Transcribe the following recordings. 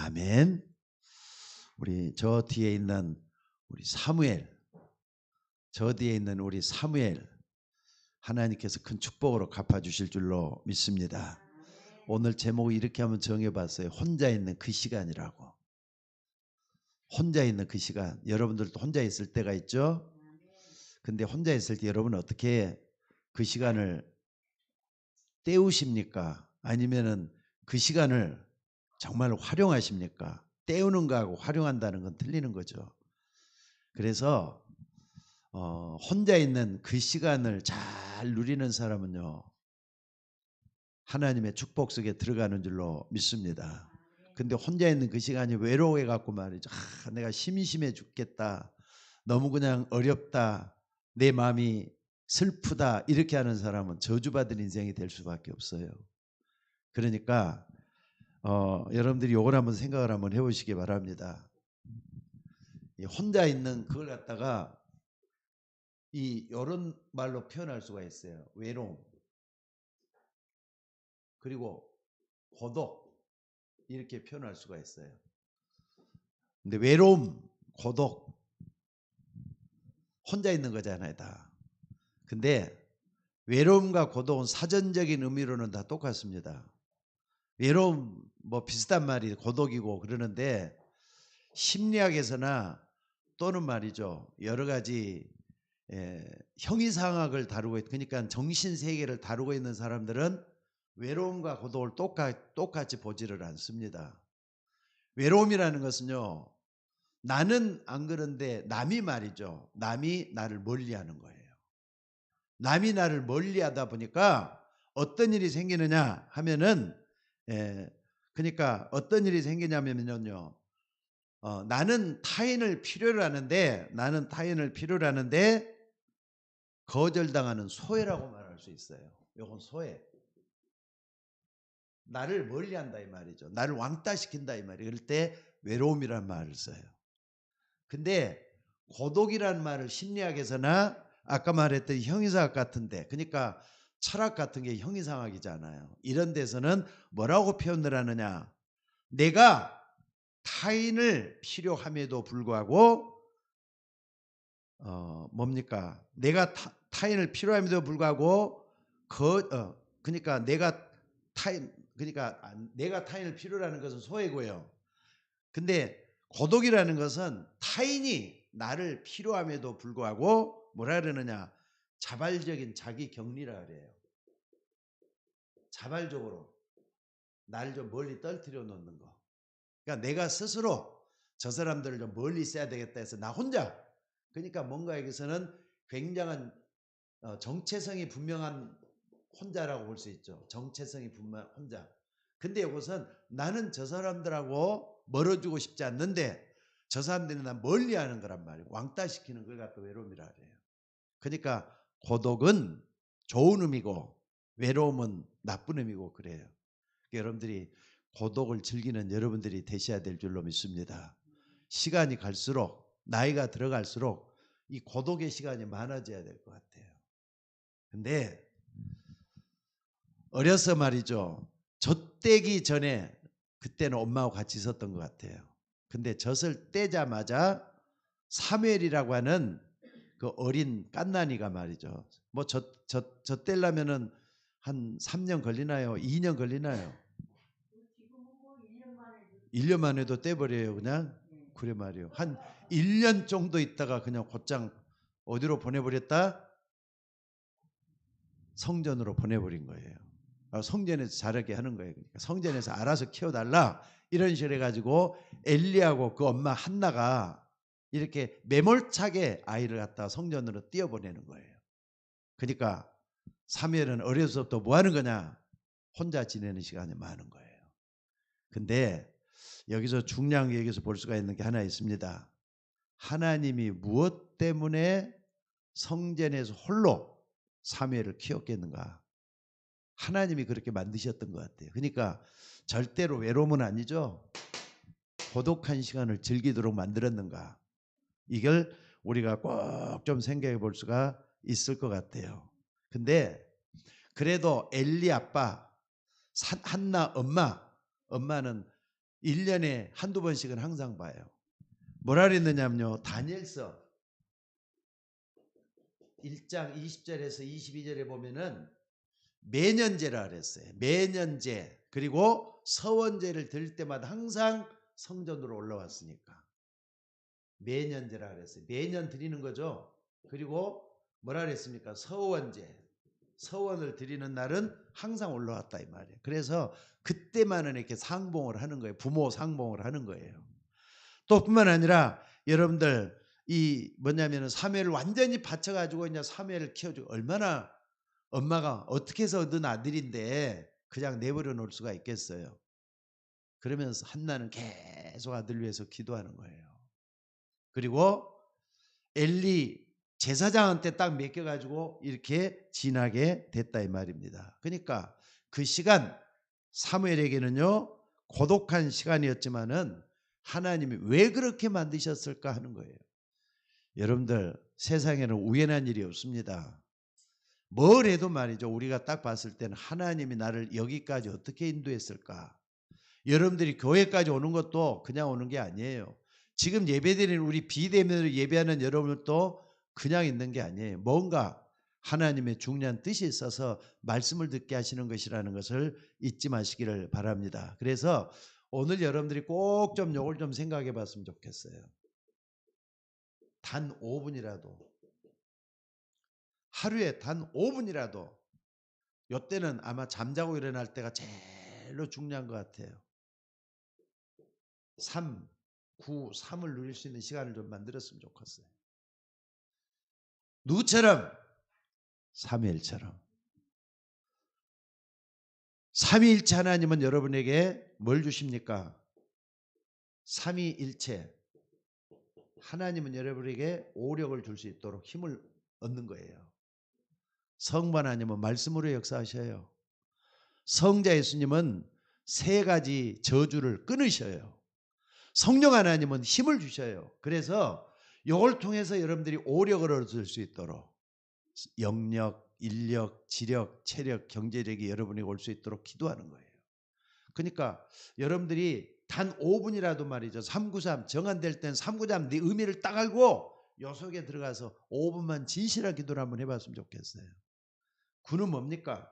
아멘. 우리 저 뒤에 있는 우리 사무엘, 저 뒤에 있는 우리 사무엘, 하나님께서 큰 축복으로 갚아주실 줄로 믿습니다. 오늘 제목을 이렇게 한번 정해봤어요. 혼자 있는 그 시간이라고. 혼자 있는 그 시간. 여러분들도 혼자 있을 때가 있죠? 근데 혼자 있을 때 여러분은 어떻게 그 시간을 때우십니까? 아니면은 그 시간을 정말 활용하십니까? 때우는 거하고 활용한다는 건 틀리는 거죠. 그래서 혼자 있는 그 시간을 잘 누리는 사람은요, 하나님의 축복 속에 들어가는 줄로 믿습니다. 근데 혼자 있는 그 시간이 외로워해 갖고 말이죠. 내가 심심해 죽겠다. 너무 그냥 어렵다. 내 마음이 슬프다. 이렇게 하는 사람은 저주받은 인생이 될 수밖에 없어요. 그러니까 여러분들이 요걸 한번 생각을 한번 해보시기 바랍니다. 혼자 있는 그걸 갖다가 이런 말로 표현할 수가 있어요. 외로움, 그리고 고독, 이렇게 표현할 수가 있어요. 근데 외로움, 고독, 혼자 있는 거잖아요, 다. 근데 외로움과 고독은 사전적인 의미로는 다 똑같습니다. 외로움 뭐 비슷한 말이 고독이고 그러는데, 심리학에서나 또는 말이죠, 여러 가지 형이상학을 다루고 그러니까 정신세계를 다루고 있는 사람들은 외로움과 고독을 똑같이 보지를 않습니다. 외로움이라는 것은요, 나는 안 그런데 남이 말이죠, 남이 나를 멀리하는 거예요. 남이 나를 멀리하다 보니까 어떤 일이 생기느냐 하면은, 그러니까 어떤 일이 생기냐면요, 나는 타인을 필요로 하는데 거절당하는 소외라고 말할 수 있어요. 이건 소외. 나를 멀리한다 이 말이죠. 나를 왕따시킨다 이 말이에요. 그럴 때 외로움이라는 말을 써요. 근데 고독이라는 말을 심리학에서나 아까 말했던 형이상학 같은데, 그러니까 철학 같은 게 형이상학이잖아요. 이런 데서는 뭐라고 표현을 하느냐, 내가 타인을 필요함에도 불구하고 뭡니까? 내가 타인을 필요함에도 불구하고 그러니까 내가 타인을 필요로 하는 것은 소외고요. 근데 고독이라는 것은 타인이 나를 필요함에도 불구하고 뭐라 그러느냐, 자발적인 자기 격리라 그래요. 자발적으로 나를 좀 멀리 떨어뜨려 놓는 거. 그러니까 내가 스스로 저 사람들을 좀 멀리 있어야 되겠다 해서 나 혼자, 그러니까 뭔가 여기서는 굉장한 정체성이 분명한 혼자라고 볼 수 있죠. 정체성이 분명한 혼자. 근데 이것은 나는 저 사람들하고 멀어지고 싶지 않는데 저 사람들이 나 멀리하는 거란 말이에요. 왕따시키는 걸 갖고 외로움이라 그래요. 그러니까 고독은 좋은 의미고 외로움은 나쁜 의미고 그래요. 여러분들이 고독을 즐기는 여러분들이 되셔야 될 줄로 믿습니다. 시간이 갈수록, 나이가 들어갈수록 이 고독의 시간이 많아져야 될 것 같아요. 근데 어려서 말이죠, 젖대기 전에 그때는 엄마하고 같이 있었던 것 같아요. 근데 젖을 떼자마자 사무엘이라고 하는 그 어린 갓난이가 말이죠, 뭐 젖 떼려면은 한 3년 걸리나요? 2년 걸리나요? 1년 만에도 떼버려요 그냥. 그래 말이에요. 한 1년 정도 있다가 그냥 곧장 어디로 보내버렸다? 성전으로 보내버린 거예요. 성전에서 자라게 하는 거예요. 그러니까 성전에서 알아서 키워달라 이런 식으로 해가지고 엘리하고 그 엄마 한나가 이렇게 매몰차게 아이를 갖다가 성전으로 띄워보내는 거예요. 그러니까 사무엘은 어려서부터 뭐 하는 거냐? 혼자 지내는 시간이 많은 거예요. 근데 여기서 중요한 게 여기서 볼 수가 있는 게 하나 있습니다. 하나님이 무엇 때문에 성전에서 홀로 사무엘을 키웠겠는가? 하나님이 그렇게 만드셨던 것 같아요. 그러니까 절대로 외로움은 아니죠. 고독한 시간을 즐기도록 만들었는가? 이걸 우리가 꼭 좀 생각해 볼 수가 있을 것 같아요. 근데 그래도 엘리 아빠, 한나 엄마는 1년에 한두 번씩은 항상 봐요. 뭐라 그랬느냐면요. 다니엘서 1장 20절에서 22절에 보면은 매년제라 그랬어요. 매년제. 그리고 서원제를 드릴 때마다 항상 성전으로 올라왔으니까 매년제라 그랬어요. 매년 드리는 거죠. 그리고 뭐라 그랬습니까? 서원제. 서원을 드리는 날은 항상 올라왔다 이 말이에요. 그래서 그때만은 이렇게 상봉을 하는 거예요. 부모 상봉을 하는 거예요. 또 뿐만 아니라 여러분들 이 뭐냐면은 사무엘을 완전히 바쳐가지고 이제 사무엘을 키워주고 얼마나 엄마가 어떻게 해서 얻은 아들인데 그냥 내버려 놓을 수가 있겠어요. 그러면서 한나는 계속 아들 위해서 기도하는 거예요. 그리고 엘리 제사장한테 딱 맡겨가지고 이렇게 지나게 됐다 이 말입니다. 그러니까 그 시간 사무엘에게는요 고독한 시간이었지만은 하나님이 왜 그렇게 만드셨을까 하는 거예요. 여러분들 세상에는 우연한 일이 없습니다. 뭘 해도 말이죠. 우리가 딱 봤을 때는 하나님이 나를 여기까지 어떻게 인도했을까. 여러분들이 교회까지 오는 것도 그냥 오는 게 아니에요. 지금 예배드리는 우리 비대면으로 예배하는 여러분들도 그냥 있는 게 아니에요. 뭔가 하나님의 중요한 뜻이 있어서 말씀을 듣게 하시는 것이라는 것을 잊지 마시기를 바랍니다. 그래서 오늘 여러분들이 꼭 좀 요걸 좀 생각해 봤으면 좋겠어요. 단 5분이라도 하루에 단 5분이라도 요때는 아마 잠자고 일어날 때가 제일로 중요한 것 같아요. 3, 9, 3을 누릴 수 있는 시간을 좀 만들었으면 좋겠어요. 누구처럼? 사무엘처럼. 삼위일체 하나님은 여러분에게 뭘 주십니까? 삼위일체 하나님은 여러분에게 오력을 줄 수 있도록 힘을 얻는 거예요. 성부 하나님은 말씀으로 역사하셔요. 성자 예수님은 3가지 저주를 끊으셔요. 성령 하나님은 힘을 주셔요. 그래서 이걸 통해서 여러분들이 오력을 얻을 수 있도록 영력, 인력, 지력, 체력, 경제력이 여러분에게 올 수 있도록 기도하는 거예요. 그러니까 여러분들이 단 5분이라도 말이죠. 393 정한될 땐 393 네 의미를 딱 알고 요 속에 들어가서 5분만 진실한 기도를 한번 해봤으면 좋겠어요. 9는 뭡니까?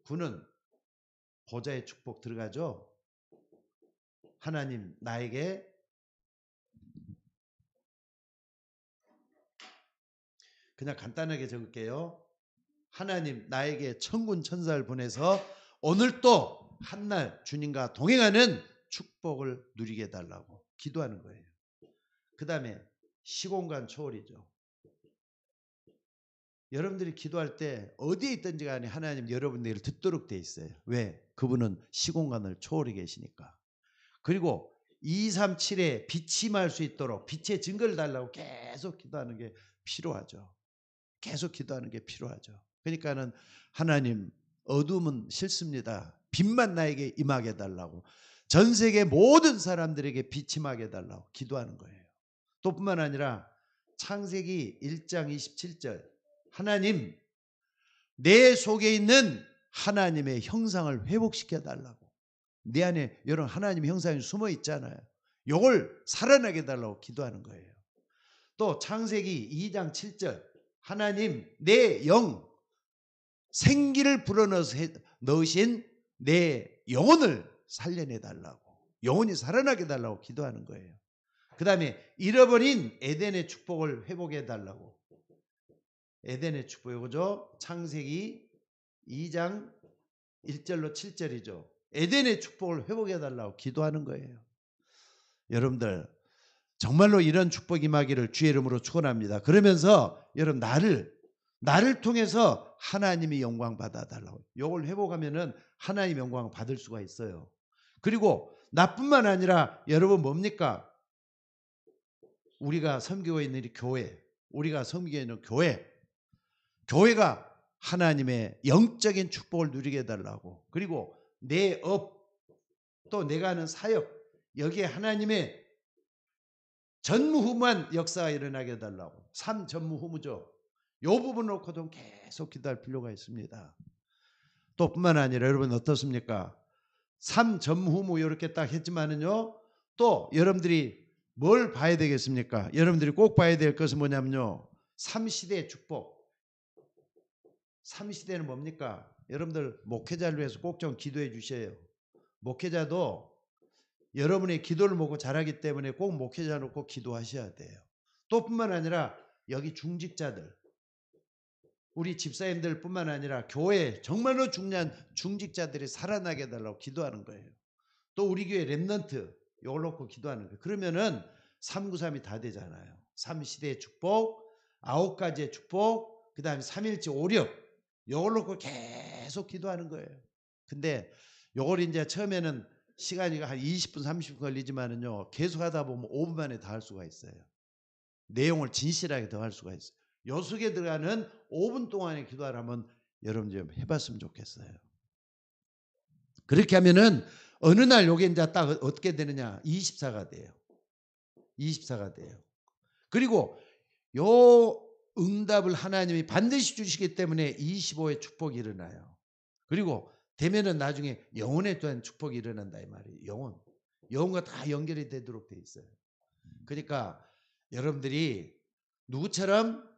9는 보좌의 축복 들어가죠. 하나님 나에게 그냥 간단하게 적을게요. 하나님 나에게 천군 천사를 보내서 오늘 또 한날 주님과 동행하는 축복을 누리게 해달라고 기도하는 거예요. 그 다음에 시공간 초월이죠. 여러분들이 기도할 때 어디에 있든지 간에 하나님 여러분들을 듣도록 돼 있어요. 왜? 그분은 시공간을 초월해 계시니까. 그리고 237에 빛이 말 수 있도록 빛의 증거를 달라고 계속 기도하는 게 필요하죠. 계속 기도하는 게 필요하죠. 그러니까는 하나님 어둠은 싫습니다. 빛만 나에게 임하게 해달라고 전 세계 모든 사람들에게 빛이 임하게 해달라고 기도하는 거예요. 또 뿐만 아니라 창세기 1장 27절 하나님 내 속에 있는 하나님의 형상을 회복시켜 달라고 내 안에 여러분 하나님의 형상이 숨어 있잖아요. 이걸 살아나게 해달라고 기도하는 거예요. 또 창세기 2장 7절 하나님 내 영 생기를 불어넣으신 내 영혼을 살려내 달라고 영혼이 살아나게 해달라고 기도하는 거예요. 그 다음에 잃어버린 에덴의 축복을 회복해 달라고 에덴의 축복 이거죠. 창세기 2장 1절로 7절이죠. 에덴의 축복을 회복해 달라고 기도하는 거예요. 여러분들 정말로 이런 축복 임하기를 주의 이름으로 축원합니다. 그러면서 여러분 나를 통해서 하나님이 영광 받아달라고 이걸 회복하면은 하나님 영광 받을 수가 있어요. 그리고 나뿐만 아니라 여러분 뭡니까? 우리가 섬기고 있는 이 교회 우리가 섬기고 있는 교회가 하나님의 영적인 축복을 누리게 해달라고 그리고 내 업 또 내가 하는 사역 여기에 하나님의 전무후무한 역사가 일어나게 해달라고 삶 전무후무죠. 이 부분을 놓고도 계속 기도할 필요가 있습니다. 또 뿐만 아니라 여러분 어떻습니까? 삼점후무 이렇게 딱 했지만은요. 또 여러분들이 뭘 봐야 되겠습니까? 여러분들이 꼭 봐야 될 것은 뭐냐면요. 삼시대 축복. 삼시대는 뭡니까? 여러분들 목회자를 위해서 꼭 좀 기도해 주셔요. 목회자도 여러분의 기도를 보고 자라기 때문에 꼭 목회자 놓고 기도하셔야 돼요. 또 뿐만 아니라 여기 중직자들, 우리 집사님들 뿐만 아니라 교회 정말로 중요한 중직자들이 살아나게 해달라고 기도하는 거예요. 또 우리 교회 랩넌트 이걸 놓고 기도하는 거예요. 그러면은 393이 다 되잖아요. 3시대의 축복, 9가지의 축복, 그 다음에 3일째 오력 이걸 놓고 계속 기도하는 거예요. 근데 요걸 이제 처음에는 시간이 한 20분 30분 걸리지만은요 계속 하다 보면 5분 만에 다 할 수가 있어요. 내용을 진실하게 더 할 수가 있어요. 요 속에 들어가는 5분 동안의 기도하라면 여러분 좀 해봤으면 좋겠어요. 그렇게 하면은 어느 날 요게 이제 딱 어떻게 되느냐? 24가 돼요. 24가 돼요. 그리고 요 응답을 하나님이 반드시 주시기 때문에 25의 축복이 일어나요. 그리고 되면은 나중에 영혼에 대한 축복이 일어난다 이 말이에요. 영혼과 다 연결이 되도록 돼 있어요. 그러니까 여러분들이 누구처럼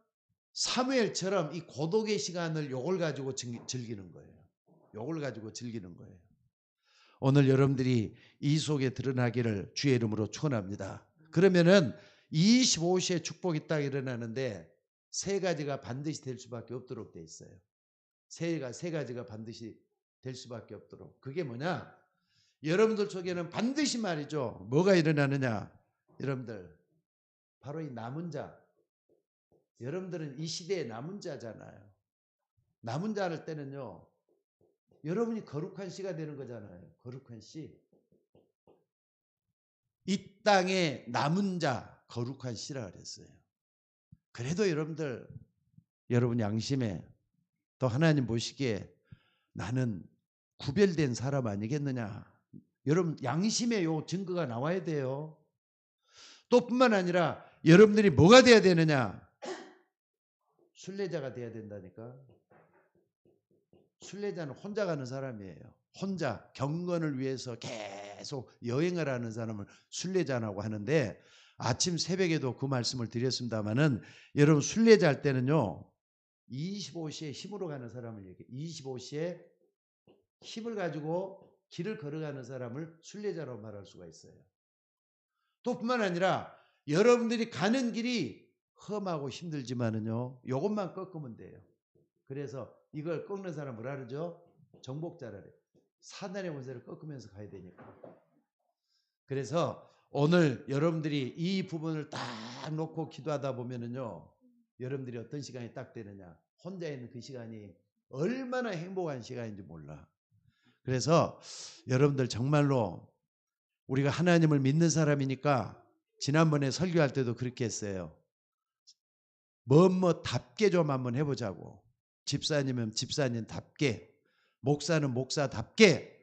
사무엘처럼 이 고독의 시간을 요걸 가지고 즐기는 거예요. 요걸 가지고 즐기는 거예요. 오늘 여러분들이 이 속에 드러나기를 주의 이름으로 축원합니다. 그러면은 25시의 축복이 딱 일어나는데 세 가지가 반드시 될 수밖에 없도록 돼 있어요. 세 가지가 반드시 될 수밖에 없도록. 그게 뭐냐? 여러분들 속에는 반드시 말이죠. 뭐가 일어나느냐? 여러분들 바로 이 남은 자. 여러분들은 이 시대의 남은 자잖아요. 남은 자 할 때는요. 여러분이 거룩한 씨가 되는 거잖아요. 거룩한 씨. 이 땅에 남은 자 거룩한 씨라 그랬어요. 그래도 여러분들 여러분 양심에 또 하나님 보시기에 나는 구별된 사람 아니겠느냐. 여러분 양심에 요 증거가 나와야 돼요. 또 뿐만 아니라 여러분들이 뭐가 돼야 되느냐. 순례자가 돼야 된다니까. 순례자는 혼자 가는 사람이에요. 혼자 경건을 위해서 계속 여행을 하는 사람을 순례자라고 하는데 아침 새벽에도 그 말씀을 드렸습니다마는 여러분 순례자 할 때는요 25시에 힘으로 가는 사람을 얘기해요. 25시에 힘을 가지고 길을 걸어가는 사람을 순례자라고 말할 수가 있어요. 또 뿐만 아니라 여러분들이 가는 길이 험하고 힘들지만은요 요것만 꺾으면 돼요. 그래서 이걸 꺾는 사람 뭐라 그러죠? 정복자라 그래요. 사단의 권세를 꺾으면서 가야 되니까. 그래서 오늘 여러분들이 이 부분을 딱 놓고 기도하다 보면은요. 여러분들이 어떤 시간이 딱 되느냐. 혼자 있는 그 시간이 얼마나 행복한 시간인지 몰라. 그래서 여러분들 정말로 우리가 하나님을 믿는 사람이니까 지난번에 설교할 때도 그렇게 했어요. 뭐뭐답게 좀 한번 해보자고. 집사님은 집사님답게, 목사는 목사답게,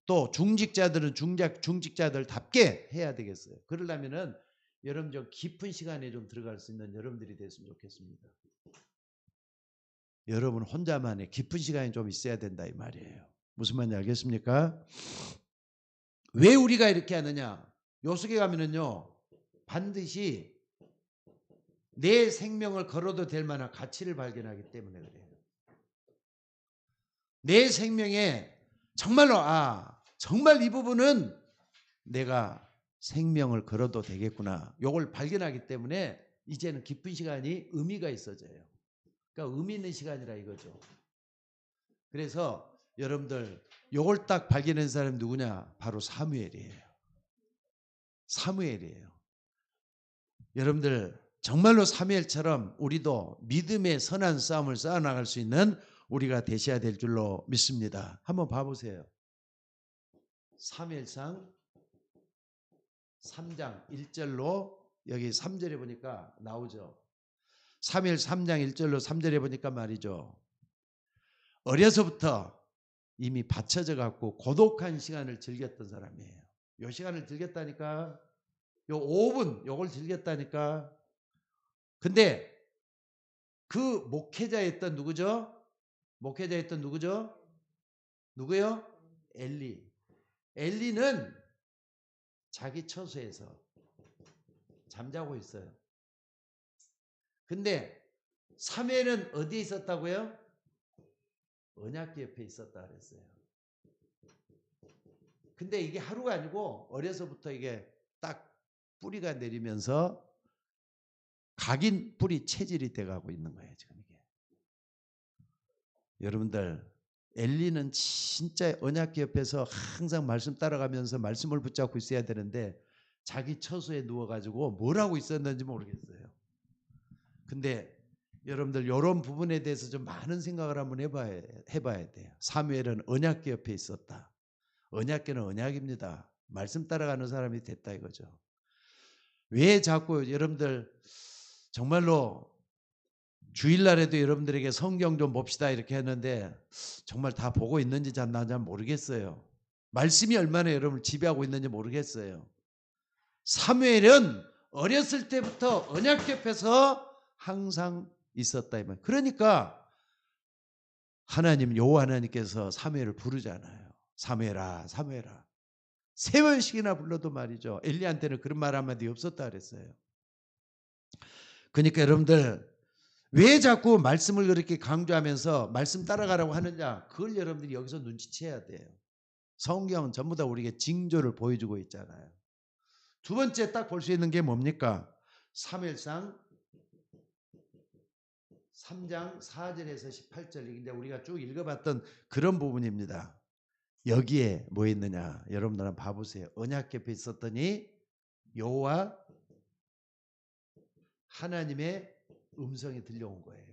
또 중직자들은 중직자들답게 해야 되겠어요. 그러려면은 여러분 좀 깊은 시간에 좀 들어갈 수 있는 여러분들이 됐으면 좋겠습니다. 여러분 혼자만의 깊은 시간이 좀 있어야 된다 이 말이에요. 무슨 말인지 알겠습니까? 왜 우리가 이렇게 하느냐? 요속에 가면은요 반드시 내 생명을 걸어도 될 만한 가치를 발견하기 때문에 그래요. 내 생명에 정말로 정말 이 부분은 내가 생명을 걸어도 되겠구나. 이걸 발견하기 때문에 이제는 깊은 시간이 의미가 있어져요. 그러니까 의미 있는 시간이라 이거죠. 그래서 여러분들 이걸 딱 발견한 사람이 누구냐? 바로 사무엘이에요. 사무엘이에요. 여러분들 정말로 사무엘처럼 우리도 믿음의 선한 싸움을 쌓아나갈 수 있는 우리가 되셔야 될 줄로 믿습니다. 한번 봐보세요. 사무엘상 3장 1절로 여기 3절에 보니까 나오죠. 사무엘 3장 1절로 3절에 보니까 말이죠. 어려서부터 이미 받쳐져 갖고 고독한 시간을 즐겼던 사람이에요. 요 시간을 즐겼다니까. 요 5분 요걸 즐겼다니까. 근데 그 목회자였던 누구죠? 목회자였던 누구죠? 누구요? 엘리. 엘리는 자기 처소에서 잠자고 있어요. 근데 사무엘은 어디에 있었다고요? 언약궤 옆에 있었다 그랬어요. 근데 이게 하루가 아니고 어려서부터 이게 딱 뿌리가 내리면서 각인 뿌리 체질이 돼가고 있는 거예요. 지금 이게. 여러분들 엘리는 진짜 언약궤 옆에서 항상 말씀 따라가면서 말씀을 붙잡고 있어야 되는데 자기 처소에 누워가지고 뭘 하고 있었는지 모르겠어요. 근데 여러분들 이런 부분에 대해서 좀 많은 생각을 한번 해봐야 돼요. 사무엘은 언약궤 옆에 있었다. 언약궤는 언약입니다. 말씀 따라가는 사람이 됐다 이거죠. 왜 자꾸 여러분들 정말로 주일날에도 여러분들에게 성경 좀 봅시다 이렇게 했는데 정말 다 보고 있는지 잘 모르겠어요. 말씀이 얼마나 여러분을 지배하고 있는지 모르겠어요. 사무엘은 어렸을 때부터 언약 옆에서 항상 있었다 이 말. 그러니까 하나님 여호와 하나님께서 사무엘을 부르잖아요. 사무엘아 사무엘아. 3번씩이나 불러도 말이죠. 엘리한테는 그런 말 한마디 없었다 그랬어요. 그러니까 여러분들 왜 자꾸 말씀을 그렇게 강조하면서 말씀 따라가라고 하느냐, 그걸 여러분들이 여기서 눈치채야 돼요. 성경은 전부 다 우리에게 징조를 보여주고 있잖아요. 두 번째 딱 볼 수 있는 게 뭡니까? 사무엘상 3장 4절에서 18절, 이제 우리가 쭉 읽어봤던 그런 부분입니다. 여기에 뭐 있느냐, 여러분들 한번 봐보세요. 언약 궤에 있었더니 여호와 하나님의 음성이 들려온 거예요.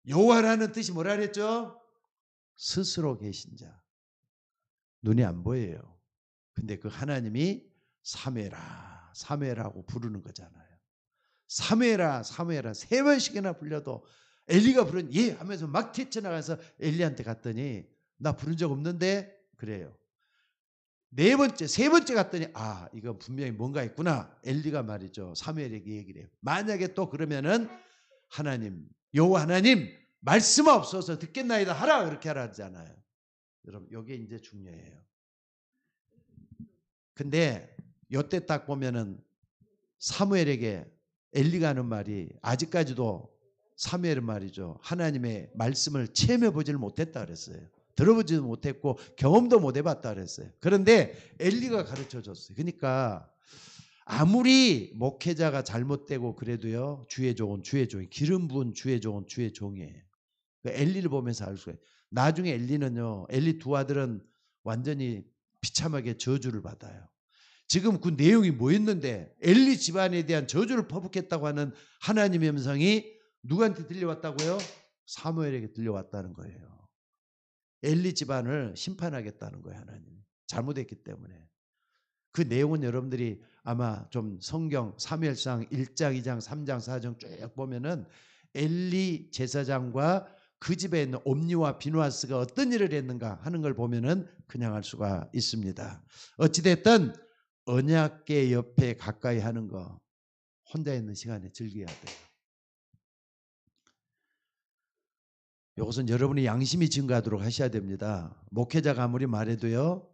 여호와라는 뜻이 뭐라 그랬죠? 스스로 계신 자. 눈이 안 보여요. 근데 그 하나님이 사무엘아 사무엘하고 부르는 거잖아요. 사무엘아 사무엘아 3번씩이나 불려도 엘리가 부른 예 하면서 막 뛰쳐나가서 엘리한테 갔더니 나 부른 적 없는데 그래요. 세 번째 갔더니 아 이건 분명히 뭔가 있구나. 엘리가 말이죠. 사무엘에게 얘기를 해요. 만약에 또 그러면은 하나님 여호와 하나님 말씀 없어서 듣겠나이다 하라 그렇게 하라 하잖아요. 여러분 이게 이제 중요해요. 근데 요때 딱 보면은 사무엘에게 엘리가 하는 말이 아직까지도 사무엘은 말이죠. 하나님의 말씀을 체험해 보지를 못했다 그랬어요. 들어보지도 못했고 경험도 못 해봤다 그랬어요. 그런데 엘리가 가르쳐 줬어요. 그러니까 아무리 목회자가 잘못되고 그래도요. 주의 종은 주의 종이 기름 부은 주의 종은 주의 종이에요. 엘리를 보면서 알 수가 있어요. 나중에 엘리는요. 엘리 두 아들은 완전히 비참하게 저주를 받아요. 지금 그 내용이 뭐였는데 엘리 집안에 대한 저주를 퍼붓겠다고 하는 하나님의 음성이 누구한테 들려왔다고요? 사무엘에게 들려왔다는 거예요. 엘리 집안을 심판하겠다는 거예요. 하나님이. 잘못했기 때문에. 그 내용은 여러분들이 아마 좀 성경 사무엘상 1장, 2장, 3장, 4장 쭉 보면은 엘리 제사장과 그 집에 있는 옴니와 비누아스가 어떤 일을 했는가 하는 걸 보면은 그냥 알 수가 있습니다. 어찌됐든 언약궤 옆에 가까이 하는 거 혼자 있는 시간에 즐겨야 돼요. 이것은 여러분의 양심이 증가하도록 하셔야 됩니다. 목회자가 아무리 말해도요.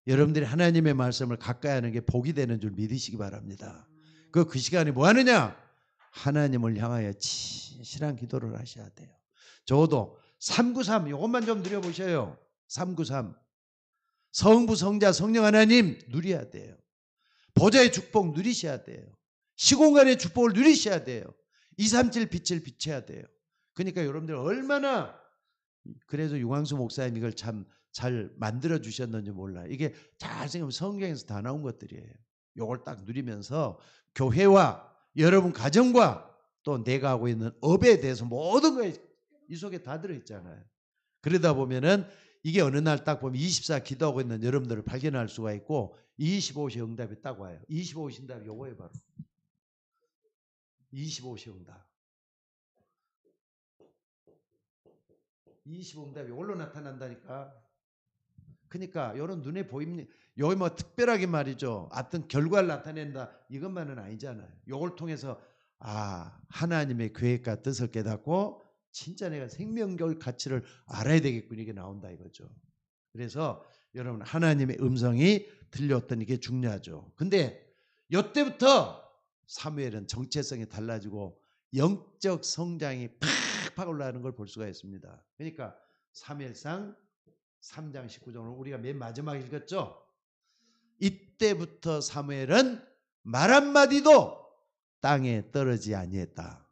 여러분들이 하나님의 말씀을 가까이 하는 게 복이 되는 줄 믿으시기 바랍니다. 그 시간에 뭐 하느냐? 하나님을 향하여 진실한 기도를 하셔야 돼요. 적어도 393 이것만 좀 누려보셔요. 393 성부 성자 성령 하나님 누려야 돼요. 보좌의 축복 누리셔야 돼요. 시공간의 축복을 누리셔야 돼요. 237 빛을 비춰야 돼요. 그러니까 여러분들 얼마나 그래서 유광수 목사님 이걸 참 잘 만들어 주셨는지 몰라요. 이게 잘 생각하면 성경에서 다 나온 것들이에요. 이걸 딱 누리면서 교회와 여러분 가정과 또 내가 하고 있는 업에 대해서 모든 거에 이 속에 다 들어있잖아요. 그러다 보면은 이게 어느 날 딱 보면 24 기도하고 있는 여러분들을 발견할 수가 있고 25시 응답이 딱 와요. 25시 응답이 요거예요 바로. 25시 응답. 25 응답이 이걸로 나타난다니까. 그러니까 이런 눈에 보입니다. 여기 뭐 특별하게 말이죠. 어떤 결과를 나타낸다 이것만은 아니잖아요. 이걸 통해서 아 하나님의 계획과 뜻을 깨닫고 진짜 내가 생명적 가치를 알아야 되겠군 이게 나온다 이거죠. 그래서 여러분 하나님의 음성이 들렸던 이게 중요하죠. 근데 이때부터 사무엘은 정체성이 달라지고 영적 성장이 팍팍 올라가는 걸 볼 수가 있습니다. 그러니까 사무엘상 3장 19절을 우리가 맨 마지막에 읽었죠. 이때부터 사무엘은 말 한마디도 땅에 떨어지지 아니했다.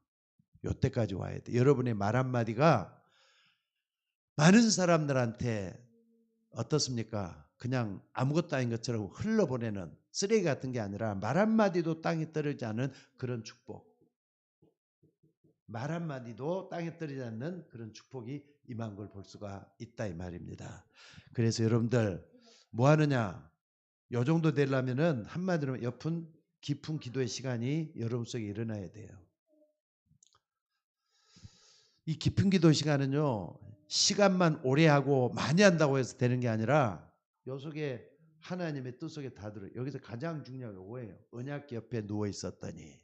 이때까지 와야 돼. 여러분의 말 한마디가 많은 사람들한테 어떻습니까? 그냥 아무것도 아닌 것처럼 흘러보내는 쓰레기 같은 게 아니라 말 한마디도 땅에 떨어지지 않는 그런 축복. 말 한마디도 땅에 떨어지지 않는 그런 축복이 임한 걸 볼 수가 있다 이 말입니다. 그래서 여러분들 뭐 하느냐? 요 정도 되려면은 한마디로 깊은 기도의 시간이 여러분 속에 일어나야 돼요. 이 깊은 기도 시간은요, 시간만 오래 하고 많이 한다고 해서 되는 게 아니라 요 속에 하나님의 뜻 속에 다 들어요. 여기서 가장 중요한 게 뭐예요? 언약 옆에 누워 있었더니.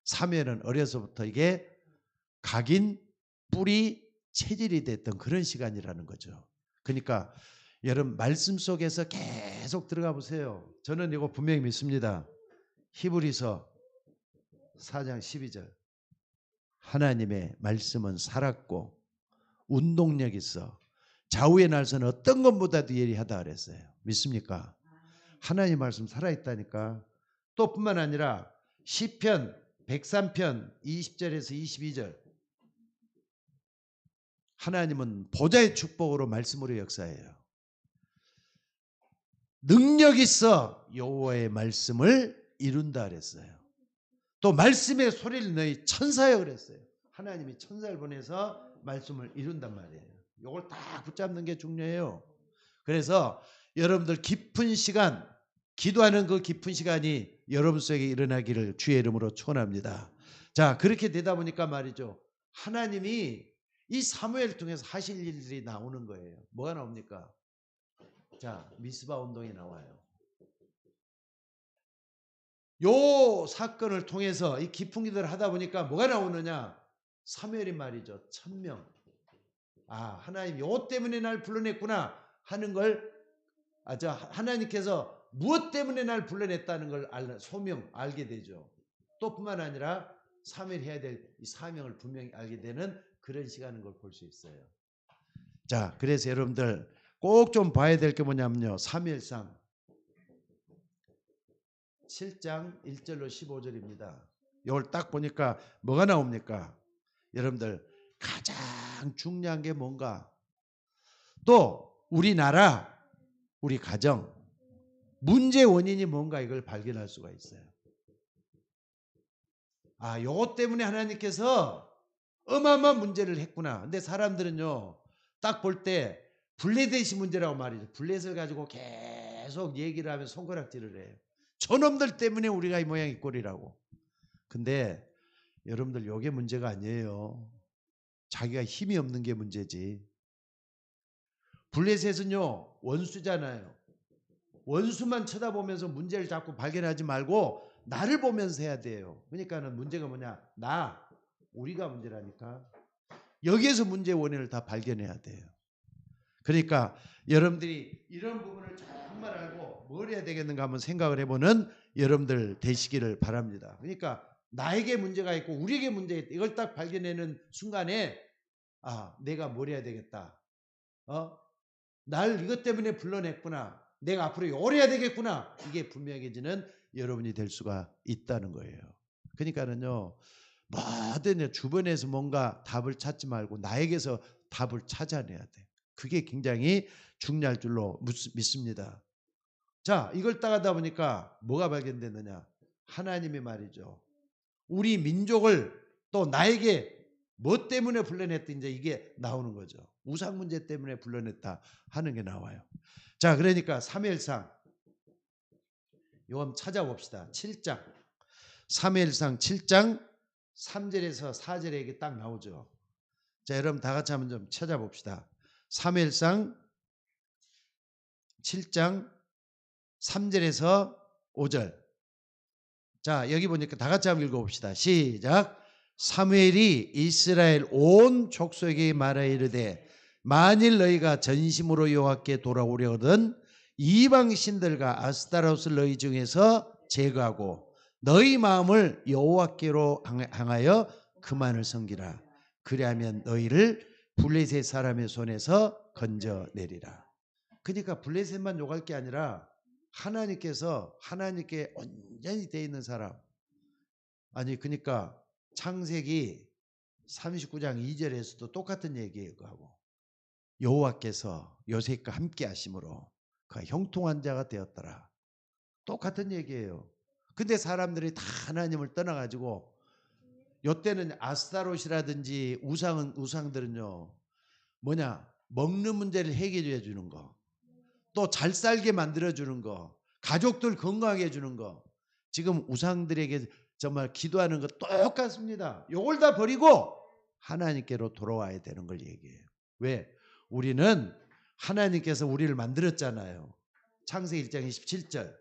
사무엘은 어려서부터 이게 각인, 뿌리, 체질이 됐던 그런 시간이라는 거죠. 그러니까 여러분 말씀 속에서 계속 들어가 보세요. 저는 이거 분명히 믿습니다. 히브리서 4장 12절. 하나님의 말씀은 살았고 운동력 있어 좌우의 날선 어떤 것보다도 예리하다 그랬어요. 믿습니까? 하나님 말씀 살아있다니까. 또 뿐만 아니라 시편 103편 20절에서 22절 하나님은 보좌의 축복으로 말씀으로 역사해요. 능력 있어 여호와의 말씀을 이룬다 그랬어요. 또 말씀의 소리를 너희 천사여 그랬어요. 하나님이 천사를 보내서 말씀을 이룬단 말이에요. 이걸 딱 붙잡는 게 중요해요. 그래서 여러분들 깊은 시간, 기도하는 그 깊은 시간이 여러분 속에 일어나기를 주의 이름으로 축원합니다. 자, 그렇게 되다 보니까 말이죠. 하나님이 이 사무엘을 통해서 하실 일들이 나오는 거예요. 뭐가 나옵니까? 자, 미스바 운동이 나와요. 요 사건을 통해서 이 깊은 기도를 하다 보니까 뭐가 나오느냐? 사무엘이 말이죠. 1000명. 아, 하나님 요 때문에 날 불러냈구나 하는 걸 하나님께서 무엇 때문에 날 불러냈다는 걸 소명 알게 되죠. 또 뿐만 아니라 사무엘이 해야 될 이 사명을 분명히 알게 되는 그런 시간인 걸 볼 수 있어요. 자, 그래서 여러분들 꼭 좀 봐야 될 게 뭐냐면요. 사무엘상 7장 1절로 15절입니다. 이걸 딱 보니까 뭐가 나옵니까? 여러분들 가장 중요한 게 뭔가? 또 우리나라, 우리 가정, 문제 원인이 뭔가 이걸 발견할 수가 있어요. 아, 요것 때문에 하나님께서 어마어마한 문제를 했구나. 근데 사람들은요, 딱 볼 때 블레셋이 문제라고 말이죠. 블레셋을 가지고 계속 얘기를 하면 손가락질을 해요. 저놈들 때문에 우리가 이 모양 이 꼴이라고. 근데 여러분들 요게 문제가 아니에요. 자기가 힘이 없는 게 문제지. 블레셋은요 원수잖아요. 원수만 쳐다보면서 문제를 자꾸 발견하지 말고 나를 보면서 해야 돼요. 그러니까는 문제가 뭐냐? 우리가 문제라니까. 여기에서 문제의 원인을 다 발견해야 돼요. 그러니까 여러분들이 이런 부분을 정말 알고 뭘 해야 되겠는가 한번 생각을 해보는 여러분들 되시기를 바랍니다. 그러니까 나에게 문제가 있고 우리에게 문제가 있다. 이걸 딱 발견하는 순간에 내가 뭘 해야 되겠다. 날 이것 때문에 불러냈구나. 내가 앞으로 이걸 해야 되겠구나. 이게 분명해지는 여러분이 될 수가 있다는 거예요. 그러니까는요. 뭐든 주변에서 뭔가 답을 찾지 말고 나에게서 답을 찾아내야 돼. 그게 굉장히 중요할 줄로 믿습니다. 자, 이걸 따가다 보니까 뭐가 발견되느냐? 하나님이 말이죠. 우리 민족을 또 나에게 뭐 때문에 불러냈다 이제 이게 나오는 거죠. 우상 문제 때문에 불러냈다 하는 게 나와요. 자, 그러니까 사무엘상 이거 한번 찾아봅시다. 7장 사무엘상 7장 3절에서 4절에 이게 딱 나오죠. 자, 여러분 다 같이 한번 좀 찾아봅시다. 사무엘상 7장 3절에서 5절. 자, 여기 보니까 다 같이 한번 읽어봅시다. 시작. 사무엘이 이스라엘 온 족속에게 말하 이르되 만일 너희가 전심으로 여호와께 돌아오려거든 이방 신들과 아스타로스 너희 중에서 제거하고 너희 마음을 여호와께로 향하여 그만을 섬기라. 그리하면 너희를 블레셋 사람의 손에서 건져내리라. 그러니까 블레셋만 욕할 게 아니라 하나님께 온전히 돼 있는 사람. 아니 그러니까 창세기 39장 2절에서도 똑같은 얘기예요. 그하고 여호와께서 요셉과 함께 하심으로 그가 형통한 자가 되었더라. 똑같은 얘기예요. 근데 사람들이 다 하나님을 떠나가지고 요때는 아스타롯이라든지 우상들은요 먹는 문제를 해결해 주는 거, 또 잘 살게 만들어 주는 거, 가족들 건강하게 해주는 거. 지금 우상들에게 정말 기도하는 거 똑같습니다. 요걸 다 버리고 하나님께로 돌아와야 되는 걸 얘기해요. 왜? 우리는 하나님께서 우리를 만들었잖아요. 창세기 1장 27절.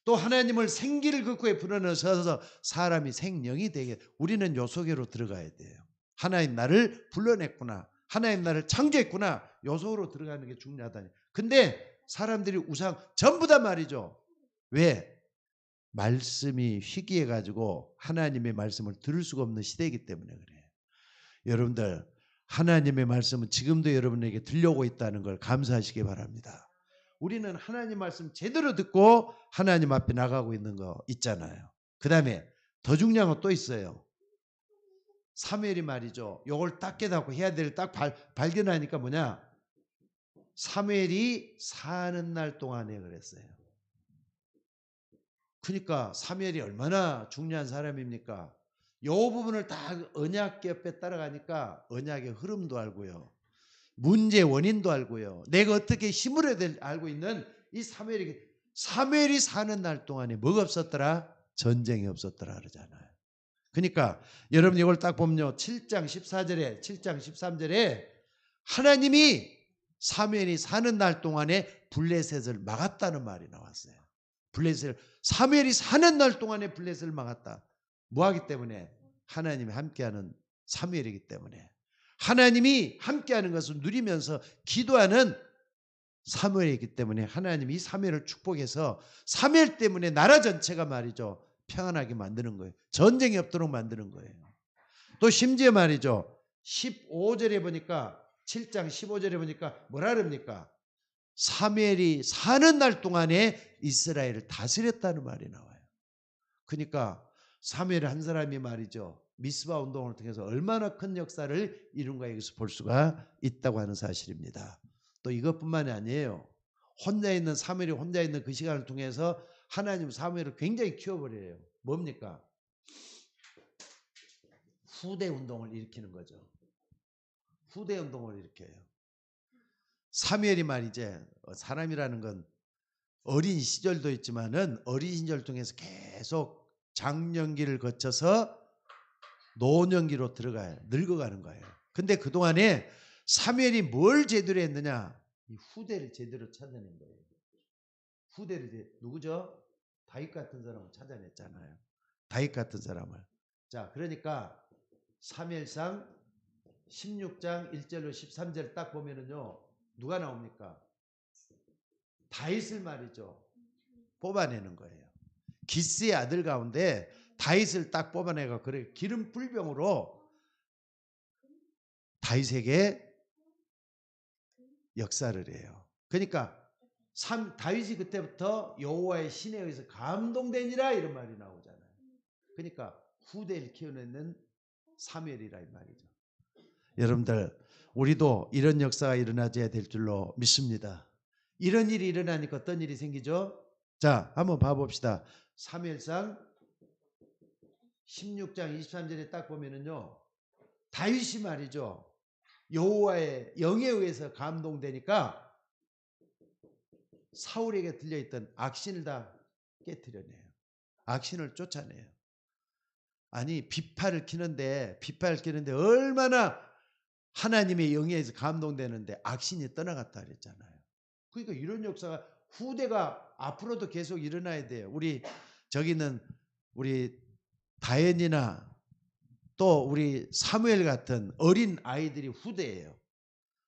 또 하나님을 생기를 극구에 불어넣어서 사람이 생명이 되게, 우리는 요 속으로 들어가야 돼요. 하나님 나를 불러냈구나, 하나님 나를 창조했구나, 요 속으로 들어가는 게 중요하다니. 근데 사람들이 우상 전부 다 말이죠. 왜? 말씀이 희귀해가지고 하나님의 말씀을 들을 수가 없는 시대이기 때문에 그래요. 여러분들 하나님의 말씀은 지금도 여러분에게 들려오고 있다는 걸 감사하시기 바랍니다. 우리는 하나님 말씀 제대로 듣고 하나님 앞에 나가고 있는 거 있잖아요. 그 다음에 더 중요한 건 또 있어요. 사무엘이 말이죠. 요걸 딱 깨닫고 해야 될 딱 발견하니까 뭐냐? 사무엘이 사는 날 동안에 그랬어요. 그러니까 사무엘이 얼마나 중요한 사람입니까? 요 부분을 다 언약 옆에 따라가니까 언약의 흐름도 알고요, 문제 원인도 알고요, 내가 어떻게 힘을 해야 될 알고 있는 이 사무엘이 사는 날 동안에 뭐가 없었더라? 전쟁이 없었더라 그러잖아요. 그러니까 여러분 이걸 딱 보면요, 7장 14절에 7장 13절에 하나님이 사무엘이 사는 날 동안에 블레셋을 막았다는 말이 나왔어요. 사무엘이 사는 날 동안에 블레셋을 막았다. 뭐 하기 때문에? 하나님이 함께하는 사무엘이기 때문에. 하나님이 함께하는 것을 누리면서 기도하는 사무엘이기 때문에 하나님이 사무엘을 축복해서 사무엘 때문에 나라 전체가 말이죠 평안하게 만드는 거예요. 전쟁이 없도록 만드는 거예요. 또 심지어 말이죠 15절에 보니까 7장 15절에 보니까 뭐라 그럽니까? 사무엘이 사는 날 동안에 이스라엘을 다스렸다는 말이 나와요. 그러니까 사무엘 한 사람이 말이죠 미스바 운동을 통해서 얼마나 큰 역사를 이룬가 여기서 볼 수가 있다고 하는 사실입니다. 또 이것뿐만이 아니에요. 사무엘이 혼자 있는 그 시간을 통해서 하나님 사무엘을 굉장히 키워버려요. 뭡니까? 후대 운동을 일으키는 거죠. 후대 운동을 일으켜요. 사무엘이 말이죠, 사람이라는 건 어린 시절도 있지만은 어린 시절 통해서 계속 장년기를 거쳐서 노년기로 들어가요. 늙어가는 거예요. 근데 그동안에 사무엘이 뭘 제대로 했느냐? 이 후대를 제대로 찾아낸 거예요. 후대를 누구죠? 다윗 같은 사람을 찾아냈잖아요. 다윗 같은 사람을. 자, 그러니까 사무엘상 16장 1절로 13절 딱 보면은요, 누가 나옵니까? 다윗을 말이죠 뽑아내는 거예요. 기스의 아들 가운데 다윗을 딱 뽑아내가 그래 기름 불병으로 다윗에게 역사를 해요. 그러니까 다윗이 그때부터 여호와의 신에 의해서 감동되니라 이런 말이 나오잖아요. 그러니까 후대를 키워내는 사무엘이라 이 말이죠. 여러분들 우리도 이런 역사가 일어나줘야 될 줄로 믿습니다. 이런 일이 일어나니까 어떤 일이 생기죠? 자, 한번 봐봅시다. 사무엘상 16장 23절에 딱 보면은요, 다윗이 말이죠 여호와의 영에 의해서 감동되니까 사울에게 들려있던 악신을 다 깨트려내요. 악신을 쫓아내요. 아니 비파를 키는데 얼마나 하나님의 영에 의해서 감동되는데 악신이 떠나갔다 그랬잖아요. 그러니까 이런 역사가 후대가 앞으로도 계속 일어나야 돼요. 저기는 우리 다현이나 또 우리 사무엘 같은 어린 아이들이 후대예요.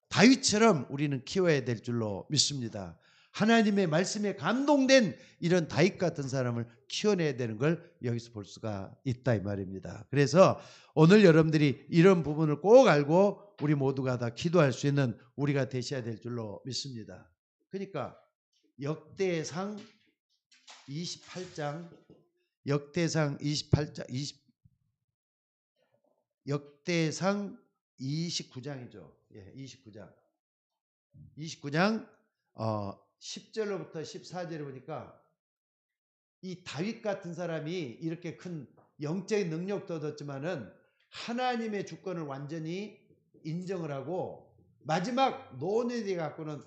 다윗처럼 우리는 키워야 될 줄로 믿습니다. 하나님의 말씀에 감동된 이런 다윗 같은 사람을 키워내야 되는 걸 여기서 볼 수가 있다 이 말입니다. 그래서 오늘 여러분들이 이런 부분을 꼭 알고 우리 모두가 다 기도할 수 있는 우리가 되셔야 될 줄로 믿습니다. 그러니까 역대상 28장 역대상 29장이죠. 예, 29장 10절로부터 14절에 보니까 이 다윗 같은 사람이 이렇게 큰 영적인 능력도 얻었지만은 하나님의 주권을 완전히 인정을 하고 마지막 노년에 갖고는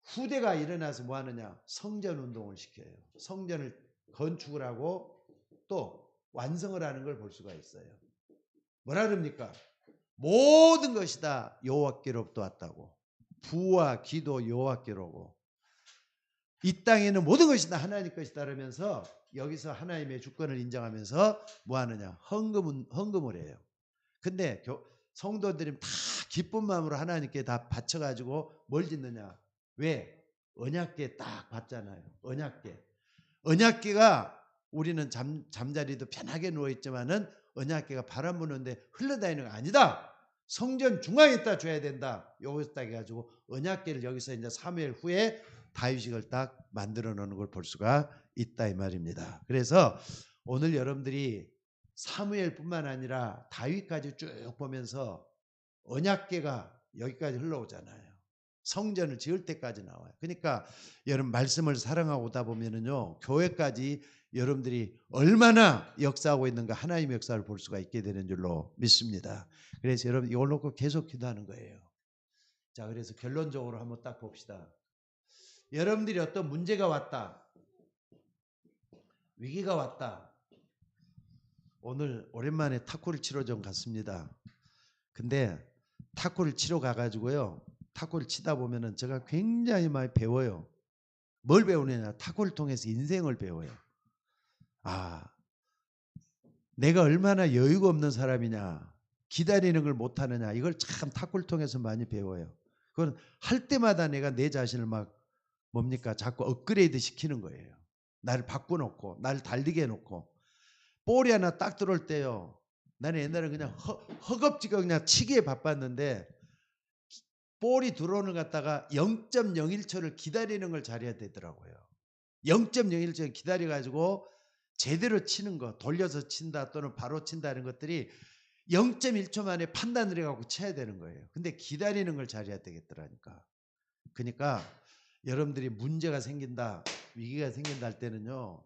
후대가 일어나서 뭐 하느냐? 성전 운동을 시켜요. 성전을 건축을 하고 또 완성을 하는 걸 볼 수가 있어요. 뭐라 그럽니까? 모든 것이 다 여호와께로부터 왔다고. 부와 기도 여호와께로고 이 땅에는 모든 것이 다 하나님 것이다 그러면서 여기서 하나님의 주권을 인정하면서 뭐 하느냐? 헌금을 해요. 근데 성도들이 다 기쁜 마음으로 하나님께 다 바쳐가지고 뭘 짓느냐? 왜? 언약궤 딱 봤잖아요. 언약궤가 우리는 잠자리도 편하게 누워있지만은 언약궤가 바람 부는데 흘러다니는 거 아니다. 성전 중앙에다 줘야 된다. 여기서 딱 해가지고 언약궤를 여기서 이제 3일 후에 다윗식을 딱 만들어 놓는 걸 볼 수가 있다 이 말입니다. 그래서 오늘 여러분들이 사무엘뿐만 아니라 다윗까지 쭉 보면서 언약궤가 여기까지 흘러오잖아요. 성전을 지을 때까지 나와요. 그러니까 여러분 말씀을 사랑하고 오다 보면은요 교회까지 여러분들이 얼마나 역사하고 있는가 하나님의 역사를 볼 수가 있게 되는 줄로 믿습니다. 그래서 여러분 이걸 놓고 계속 기도하는 거예요. 자, 그래서 결론적으로 한번 딱 봅시다. 여러분들이 어떤 문제가 왔다, 위기가 왔다. 오늘 오랜만에 탁구를 치러 좀 갔습니다. 근데 탁구를 치러 가가지고요, 탁구를 치다 보면은 제가 굉장히 많이 배워요. 뭘 배우느냐? 탁구를 통해서 인생을 배워요. 내가 얼마나 여유가 없는 사람이냐, 기다리는 걸 못하느냐, 이걸 참 탁구를 통해서 많이 배워요. 그건 할 때마다 내가 내 자신을 막 뭡니까? 자꾸 업그레이드 시키는 거예요. 나를 바꿔놓고 나를 달리게 해놓고 볼이 하나 딱 들어올 때요, 나는 옛날에 그냥 허겁지겁 그냥 치기에 바빴는데 볼이 들어오는 것 갖다가 0.01초를 기다리는 걸 잘해야 되더라고요. 0.01초 기다려가지고 제대로 치는 거, 돌려서 친다 또는 바로 친다는 것들이 0.1초 만에 판단을 해갖고 쳐야 되는 거예요. 근데 기다리는 걸 잘해야 되겠더라니까. 그러니까 여러분들이 문제가 생긴다, 위기가 생긴다 할 때는요,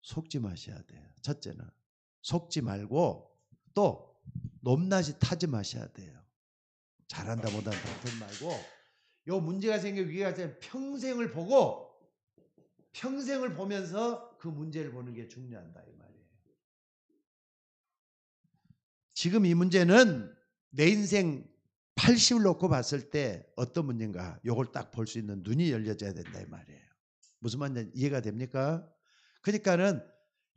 속지 마셔야 돼요. 첫째는 속지 말고 또 높낮이 타지 마셔야 돼요. 잘한다 못한다 하지 말고 요 문제가 생겨 위기가 생겨 평생을 보고 평생을 보면서 그 문제를 보는 게 중요하다 이 말이에요. 지금 이 문제는 내 인생 80을 놓고 봤을 때 어떤 문제인가 요걸 딱 볼 수 있는 눈이 열려져야 된다 이 말이에요. 무슨 말인지 이해가 됩니까? 그러니까는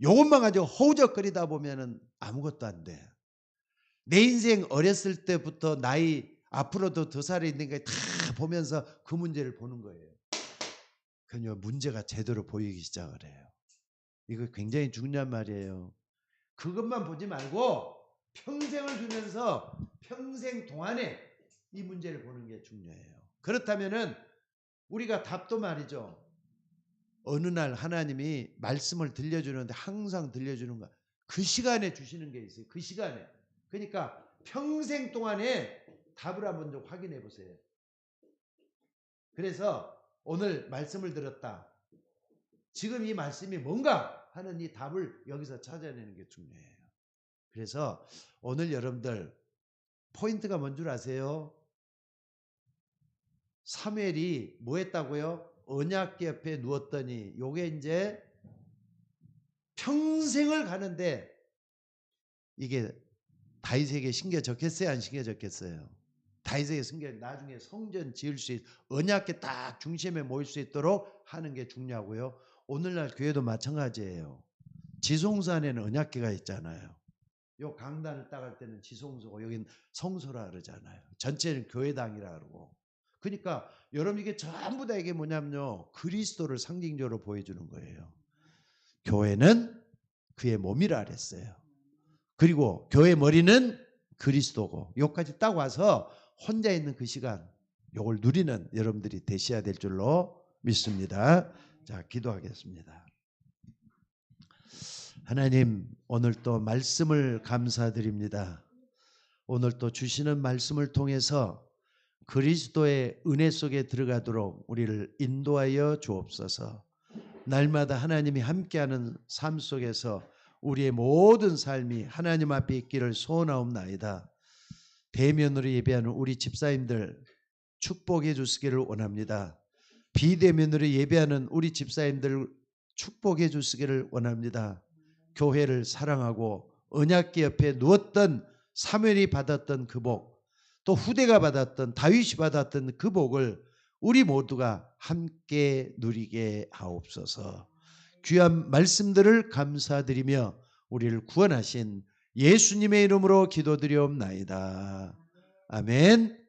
요것만 가지고 허우적거리다 보면은 아무것도 안 돼. 내 인생 어렸을 때부터 나이 앞으로도 더 살이 있는 게 다 보면서 그 문제를 보는 거예요. 그러니 문제가 제대로 보이기 시작을 해요. 이거 굉장히 중요한 말이에요. 그것만 보지 말고 평생을 두면서 평생 동안에 이 문제를 보는 게 중요해요. 그렇다면은 우리가 답도 말이죠. 어느 날 하나님이 말씀을 들려주는데 항상 들려주는 거, 그 시간에 주시는 게 있어요. 그 시간에. 그러니까 평생 동안에 답을 한번 좀 확인해 보세요. 그래서 오늘 말씀을 들었다, 지금 이 말씀이 뭔가 하는 이 답을 여기서 찾아내는 게 중요해요. 그래서 오늘 여러분들 포인트가 뭔 줄 아세요? 사무엘이 뭐 했다고요? 언약궤 옆에 누웠더니 요게 이제 평생을 가는데 이게 다윗에게 신겨 적혔어요? 안 신겨 적혔어요? 다윗에게 신겨 나중에 성전 지을 수 언약궤 딱 중심에 모일 수 있도록 하는 게 중요하고요. 오늘날 교회도 마찬가지예요. 지송산에는 언약궤가 있잖아요. 요 강단을 따갈 때는 지성소고 여긴 성소라 그러잖아요. 전체는 교회당이라 그러고. 그러니까 여러분 이게 전부 다 이게 뭐냐면요. 그리스도를 상징적으로 보여주는 거예요. 교회는 그의 몸이라 그랬어요. 그리고 교회 머리는 그리스도고. 요까지 딱 와서 혼자 있는 그 시간 요걸 누리는 여러분들이 되셔야 될 줄로 믿습니다. 자, 기도하겠습니다. 하나님, 오늘 또 말씀을 감사드립니다. 오늘 또 주시는 말씀을 통해서 그리스도의 은혜 속에 들어가도록 우리를 인도하여 주옵소서. 날마다 하나님이 함께하는 삶 속에서 우리의 모든 삶이 하나님 앞에 있기를 소원하옵나이다. 대면으로 예배하는 우리 집사님들 축복해 주시기를 원합니다. 비대면으로 예배하는 우리 집사님들 축복해 주시기를 원합니다. 교회를 사랑하고 언약궤 옆에 누웠던 사무엘이 받았던 그 복, 또 후대가 받았던 다윗이 받았던 그 복을 우리 모두가 함께 누리게 하옵소서. 귀한 말씀들을 감사드리며 우리를 구원하신 예수님의 이름으로 기도드리옵나이다. 아멘.